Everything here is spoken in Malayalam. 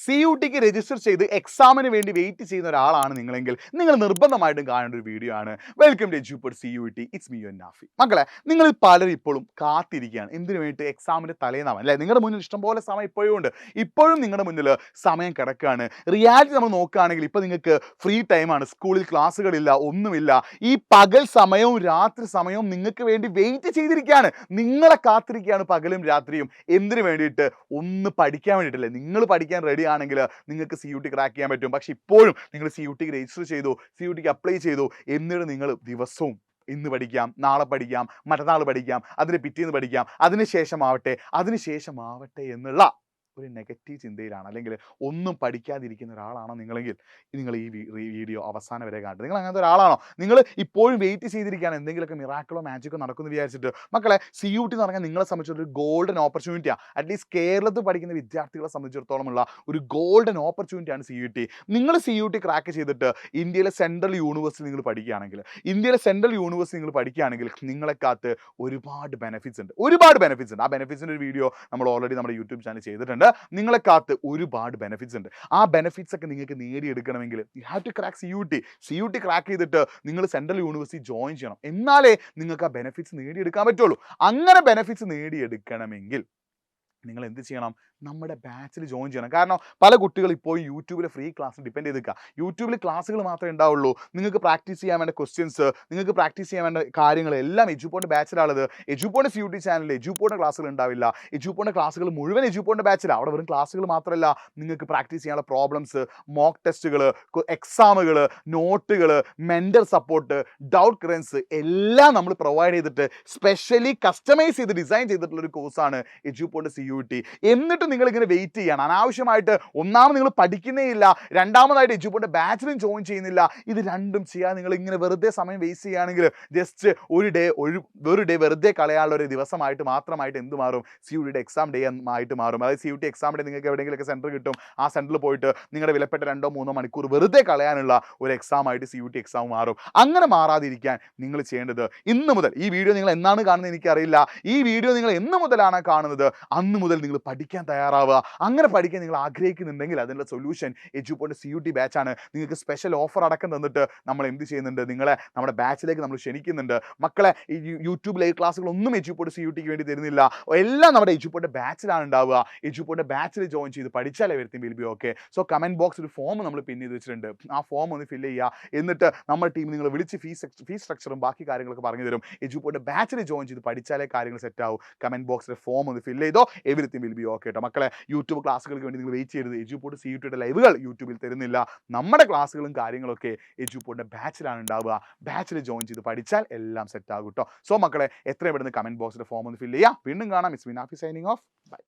CUTക്ക് രജിസ്റ്റർ ചെയ്ത് എക്സാമിന് വേണ്ടി വെയിറ്റ് ചെയ്യുന്ന ഒരാളാണ് നിങ്ങളെങ്കിൽ നിങ്ങൾ നിർബന്ധമായിട്ടും കാണേണ്ട ഒരു വീഡിയോ ആണ്. Welcome to Edupod CUT. It's me Nafi. മക്കളെ, നിങ്ങൾ പലരും ഇപ്പോഴും കാത്തിരിക്കുകയാണ് എന്തിനു വേണ്ടി? എക്സാമിന്റെ തലേന്നാവാൻ അല്ലേ? നിങ്ങളുടെ മുന്നിൽ ഇഷ്ടംപോലെ സമയം ഇപ്പോഴും ഉണ്ട്. ഇപ്പോഴും നിങ്ങളുടെ മുന്നിൽ സമയം കിടക്കുകയാണ്. റിയാലിറ്റി നമ്മൾ നോക്കുകയാണെങ്കിൽ ഇപ്പൊ നിങ്ങൾക്ക് ഫ്രീ ടൈമാണ്. സ്കൂളിൽ ക്ലാസ്സുകളില്ല, ഒന്നുമില്ല. ഈ പകൽ സമയവും രാത്രി സമയവും നിങ്ങൾക്ക് വേണ്ടി വെയിറ്റ് ചെയ്തിരിക്കുകയാണ്. നിങ്ങളെ കാത്തിരിക്കുകയാണ് പകലും രാത്രിയും. എന്തിനു വേണ്ടിയിട്ട്? ഒന്ന് പഠിക്കാൻ വേണ്ടിയിട്ടല്ലേ? നിങ്ങൾ പഠിക്കാൻ റെഡി ആണെങ്കിൽ നിങ്ങൾക്ക് CUT ക്രാക്ക് ചെയ്യാൻ പറ്റും. പക്ഷെ ഇപ്പോഴും നിങ്ങൾ CUTക്ക് രജിസ്റ്റർ ചെയ്തു, CUTക്ക് അപ്ലൈ ചെയ്തു, എന്നിട്ട് നിങ്ങൾ ദിവസവും ഇന്ന് പഠിക്കാം, നാളെ പഠിക്കാം, മറ്റന്നാൾ പഠിക്കാം, അതിന് പിറ്റേന്ന് പഠിക്കാം, അതിനുശേഷമാവട്ടെ എന്നുള്ള ഒരു നെഗറ്റീവ് ചിന്തയിലാണ്, അല്ലെങ്കിൽ ഒന്നും പഠിക്കാതിരിക്കുന്ന ഒരാളാണോ നിങ്ങളെങ്കിൽ നിങ്ങൾ ഈ വീഡിയോ അവസാനം വരെ കാണട്ടെ. നിങ്ങൾ അങ്ങനത്തെ ഒരാളാണോ? നിങ്ങൾ ഇപ്പോഴും വെയിറ്റ് ചെയ്തിരിക്കുകയാണ് എന്തെങ്കിലുമൊക്കെ മിറാക്കിളോ മാജിക്കോ നടക്കുമെന്ന് വിചാരിച്ചിട്ട്. മക്കളെ, CUT എന്ന് പറഞ്ഞാൽ നിങ്ങളെ സംബന്ധിച്ചൊരു ഗോൾഡൻ ഓപ്പർച്യൂണിറ്റിയാണ്. അറ്റ്ലീസ്റ്റ് കേരളത്തിൽ പഠിക്കുന്ന വിദ്യാർത്ഥികളെ സംബന്ധിച്ചിടത്തോളമുള്ള ഒരു ഗോൾഡൻ ഓപ്പർച്യൂണിറ്റിയാണ് CUT. നിങ്ങൾ CUT ക്രാക്ക് ചെയ്തിട്ട് ഇന്ത്യയിലെ സെൻട്രൽ യൂണിവേഴ്സിറ്റി നിങ്ങൾ പഠിക്കുകയാണെങ്കിൽ നിങ്ങളെ കാത്ത് ഒരുപാട് ബെനിഫിറ്റ്സ് ഉണ്ട്. ആ ബെനിഫിറ്റ്സിൻ്റെ ഒരു വീഡിയോ നമ്മൾ ഓൾറെഡി നമ്മുടെ യൂട്യൂബ് ചാനൽ ചെയ്തിട്ടുണ്ട്. നിങ്ങളെ കാത്ത് ഒരുപാട് ബെനിഫിറ്റ്സ് ഉണ്ട്. ആ ബെനിഫിറ്റ്സ് ഒക്കെ നിങ്ങൾക്ക് നേടിയെടുക്കണമെങ്കിൽ you have to crack CUT crack ചെയ്തിട്ട് നിങ്ങൾ സെൻട്രൽ യൂണിവേഴ്സിറ്റി ജോയിൻ ചെയ്യണം. എന്നാലേ നിങ്ങൾക്ക് ആ ബെനിഫിറ്റ്സ് നേടിയെടുക്കാൻ പറ്റുള്ളൂ. അങ്ങനെ ബെനിഫിറ്റ്സ് നേടിയെടുക്കണമെങ്കിൽ നിങ്ങൾ എന്ത് ചെയ്യണം? നമ്മുടെ ബാച്ചിൽ ജോയിൻ ചെയ്യണം. കാരണം പല കുട്ടികൾ ഇപ്പോൾ യൂട്യൂബിലെ ഫ്രീ ക്ലാസ് ഡിപ്പെൻഡ് ചെയ്ത് നിൽക്കുക. യൂട്യൂബിൽ ക്ലാസ്സുകൾ മാത്രമേ ഉണ്ടാവുള്ളൂ. നിങ്ങൾക്ക് പ്രാക്ടീസ് ചെയ്യാൻ വേണ്ട ക്വസ്റ്റ്യൻസ്, നിങ്ങൾക്ക് പ്രാക്ടീസ് ചെയ്യാൻ വേണ്ട കാര്യങ്ങളെല്ലാം എഡ്യൂപോഡിൻ്റെ ബാച്ചിലാണുള്ളത്. എഡ്യൂപോഡിൻ്റെ CUT ചാനലിൽ എഡ്യൂപോഡിൻ്റെ ക്ലാസ്സുകൾ ഉണ്ടാവില്ല. എഡ്യൂപോഡിൻ്റെ ക്ലാസ്സുകൾ മുഴുവൻ എഡ്യൂപോഡിൻ്റെ ബാച്ചിലാണ്. അവിടെ വെറും ക്ലാസ്സുകൾ മാത്രമല്ല, നിങ്ങൾക്ക് പ്രാക്ടീസ് ചെയ്യാനുള്ള പ്രോബ്ലംസ്, മോക്ക് ടെസ്റ്റുകൾ, എക്സാമുകൾ, നോട്ടുകൾ, മെൻ്റൽ സപ്പോർട്ട്, ഡൗട്ട് ക്ലിയറൻസ് എല്ലാം നമ്മൾ പ്രൊവൈഡ് ചെയ്തിട്ട് സ്പെഷ്യലി കസ്റ്റമൈസ് ചെയ്ത് ഡിസൈൻ ചെയ്തിട്ടുള്ള ഒരു കോഴ്സാണ് എഡ്യൂപോഡിൻ്റെ CUT. എന്നിട്ട് നിങ്ങൾ ഇങ്ങനെ വെയിറ്റ് ചെയ്യണം. അനാവശ്യമായിട്ട് ഒന്നാമത് നിങ്ങൾ പഠിക്കുന്നേ ഇല്ല, രണ്ടാമതായിട്ട് എഡ്യൂപോഡിൻ്റെ ബാച്ചിലും ജോയിൻ ചെയ്യുന്നില്ല. ഇത് രണ്ടും ചെയ്യാൻ നിങ്ങൾ ഇങ്ങനെ വെറുതെ സമയം വേസ്റ്റ് ചെയ്യുകയാണെങ്കിൽ ജസ്റ്റ് ഒരു ഡേ വെറുതെ കളയാനുള്ള ഒരു ദിവസമായിട്ട് മാത്രമായിട്ട് എന്ത് മാറും? CUTയുടെ എക്സാം ഡേ ആയിട്ട് മാറും. അതായത് CUT എക്സാം ഡേ നിങ്ങൾക്ക് എവിടെയെങ്കിലുമൊക്കെ സെൻറ്റർ കിട്ടും. ആ സെൻറ്ററിൽ പോയിട്ട് നിങ്ങളുടെ വിലപ്പെട്ട 2-3 മണിക്കൂർ വെറുതെ കളയാനുള്ള ഒരു എക്സാമായിട്ട് CUT എക്സാം മാറും. അങ്ങനെ മാറാതിരിക്കാൻ നിങ്ങൾ ചെയ്യേണ്ടത് ഇന്ന് മുതൽ, ഈ വീഡിയോ നിങ്ങൾ എന്നാണ് കാണുന്നത് എനിക്കറിയില്ല, ഈ വീഡിയോ നിങ്ങൾ എന്ന് മുതലാണ് കാണുന്നത് അന്ന് മുതൽ നിങ്ങൾ പഠിക്കാൻ തയ്യാറാവുക. അങ്ങനെ പഠിക്കാൻ നിങ്ങൾ ആഗ്രഹിക്കുന്നുണ്ടെങ്കിൽ അതിനുള്ള സൊല്യൂഷൻ എഡ്യൂപോഡിൻ്റെ CUT ബാച്ചാണ്. നിങ്ങൾക്ക് സ്പെഷ്യൽ ഓഫർ അടക്കം തന്നിട്ട് നമ്മൾ എന്ത് ചെയ്യുന്നുണ്ട്? നിങ്ങളെ നമ്മുടെ ബാച്ചിലേക്ക് നമ്മൾ ക്ഷണിക്കുന്നുണ്ട്. മക്കളെ, ഈ യൂട്യൂബ് ലൈവ് ക്ലാസ്സുകളൊന്നും എഡ്യൂപോഡ് CUTക്ക് വേണ്ടി തരുന്നില്ല. എല്ലാം നമ്മുടെ എഡ്യൂപോഡിൻ്റെ ബാച്ചിലാണ് ഉണ്ടാവുക. എഡ്യൂപോഡിൻ്റെ ബാച്ചിൽ ജോയിൻ ചെയ്ത് പഠിച്ചാൽ everything will be okay. So comment ബോക്സിൽ ഒരു ഫോം നമ്മൾ പിൻ ചെയ്ത് വെച്ചിട്ടുണ്ട്. ആ ഫോം ഒന്ന് ഫില്ല് ചെയ്യുക. എന്നിട്ട് നമ്മുടെ ടീം നിങ്ങളെ വിളിച്ച് ഫീസ് സ്ട്രക്ചറും ബാക്കി കാര്യങ്ങളൊക്കെ പറഞ്ഞു തരും. എഡ്യൂപോഡിൻ്റെ ബാച്ചിൽ ജോയിൻ ചെയ്ത് പഠിച്ചാലേ കാര്യങ്ങൾ സെറ്റ് ആവും. കമൻറ്റ് ബോക്സിലെ ഫോം ഒന്ന് ഫില്ല് ചെയ്തോ, എവരിത്തിങ് വിൽ ബി ഓക്കെ കേട്ടോ. മക്കളെ, യൂട്യൂബ് ക്ലാസ്സുകൾക്ക് വേണ്ടി നിങ്ങൾ വെയിറ്റ് ചെയ്യരുത്. എഡ്യൂപോഡ് CUTയുടെ ലൈവുകൾ യൂട്യൂബിൽ തരുന്നില്ല. നമ്മുടെ ക്ലാസ്സുകളും കാര്യങ്ങളൊക്കെ എഡ്യൂപോഡിൻ്റെ ബാച്ചിലാണ് ഉണ്ടാവുക. ബാച്ചിൽ ജോയിൻ ചെയ്ത് പഠിച്ചാൽ എല്ലാം സെറ്റ് ആകും കേട്ടോ. സോ മക്കളെ, എത്രയും പെട്ടെന്ന് കമൻറ്റ് ബോക്സിലെ ഫോം ഒന്ന് ഫില്ല് ചെയ്യുക. വീണ്ടും കാണാം. It's me Nafi signing off. By.